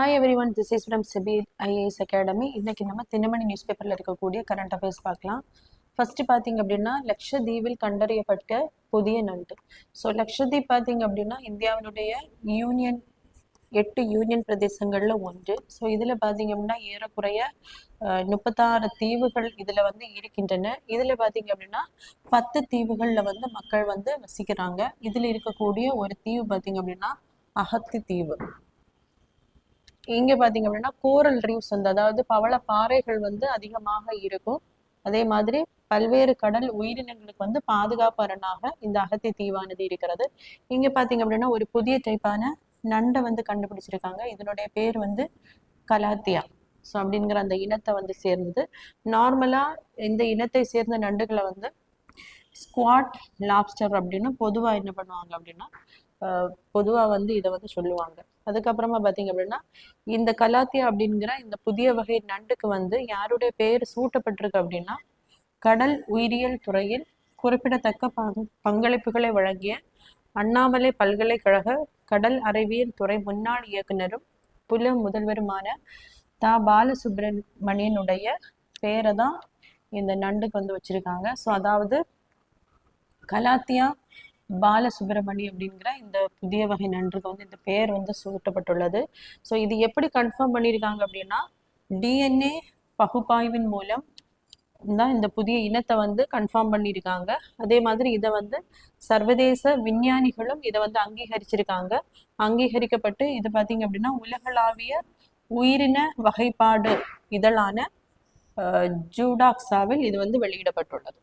Hi everyone, this is from CB IAS academy. இன்னைக்கு நம்ம Dinamani news பேப்பரில் இருக்கக்கூடிய கரண்ட் அஃபேர்ஸ் பார்க்கலாம். ஃபர்ஸ்ட் பார்த்தீங்க அப்படின்னா, லட்சத்தீவில் கண்டறியப்பட்ட புதிய நண்டு. ஸோ லட்சத்தீப் பார்த்தீங்க அப்படின்னா இந்தியாவினுடைய 8 யூனியன் பிரதேசங்களில் ஒன்று. ஸோ இதில் பார்த்தீங்க அப்படின்னா ஏறக்குறைய 36 தீவுகள் இதில் வந்து இருக்கின்றன. இதில் பார்த்தீங்க அப்படின்னா 10 தீவுகளில் வந்து மக்கள் வந்து வசிக்கிறாங்க. இதில் இருக்கக்கூடிய ஒரு தீவு பார்த்தீங்க அப்படின்னா அகத்தி தீவு. இங்க பாத்தீங்க அப்படின்னா கோரல் ரீவ்ஸ் வந்து, அதாவது பவள பாறைகள் வந்து அதிகமாக இருக்கும். அதே மாதிரி பல்வேறு கடல் உயிரினங்களுக்கு வந்து பாதுகாப்பு அரணாக இந்த அகத்தி தீவானது இருக்கிறது. இங்க பாத்தீங்க அப்படின்னா ஒரு புதிய டைப்பான நண்டை வந்து கண்டுபிடிச்சிருக்காங்க. இதனுடைய பேர் வந்து கலாத்தியா. ஸோ அப்படிங்கிற அந்த இனத்தை வந்து சேர்ந்தது. நார்மலா இந்த இனத்தை சேர்ந்த நண்டுகளை வந்து ஸ்குவாட் லாப்ஸ்டர் அப்படின்னு பொதுவா என்ன பண்ணுவாங்க அப்படின்னா பொதுவா வந்து இதை வந்து சொல்லுவாங்க. அதுக்கப்புறமா பார்த்தீங்க அப்படின்னா இந்த கலாத்தியா அப்படிங்கிற இந்த புதிய வகை நண்டுக்கு வந்து யாருடைய பேர் சூட்டப்பட்டிருக்கு அப்படின்னா கடல் உயிரியல் துறையில் குறிப்பிடத்தக்க பங்களிப்புகளை வழங்கிய அண்ணாமலை பல்கலைக்கழக கடல் அறிவியல் துறை முன்னாள் இயக்குனரும் புல முதல்வருமான தா பாலசுப்ரமணியனுடைய பேரை தான் இந்த நண்டுக்கு வந்து வச்சிருக்காங்க. ஸோ அதாவது கலாத்தியா பாலசுப்ரமணி அப்படிங்கிற இந்த புதிய வகை நன்றுக்கு வந்து இந்த பெயர் வந்து சூட்டப்பட்டுள்ளது. ஸோ இது எப்படி கன்ஃபார்ம் பண்ணியிருக்காங்க அப்படின்னா டிஎன்ஏ பகுப்பாய்வின் மூலம் தான் இந்த புதிய இனத்தை வந்து கன்ஃபார்ம் பண்ணியிருக்காங்க. அதே மாதிரி இதை வந்து சர்வதேச விஞ்ஞானிகளும் இதை வந்து அங்கீகரிச்சிருக்காங்க. அங்கீகரிக்கப்பட்டு இது பார்த்தீங்க அப்படின்னா உலகளாவிய உயிரின வகைப்பாடு இதழான ஜூடாக்ஸாவில் இது வந்து வெளியிடப்பட்டுள்ளது.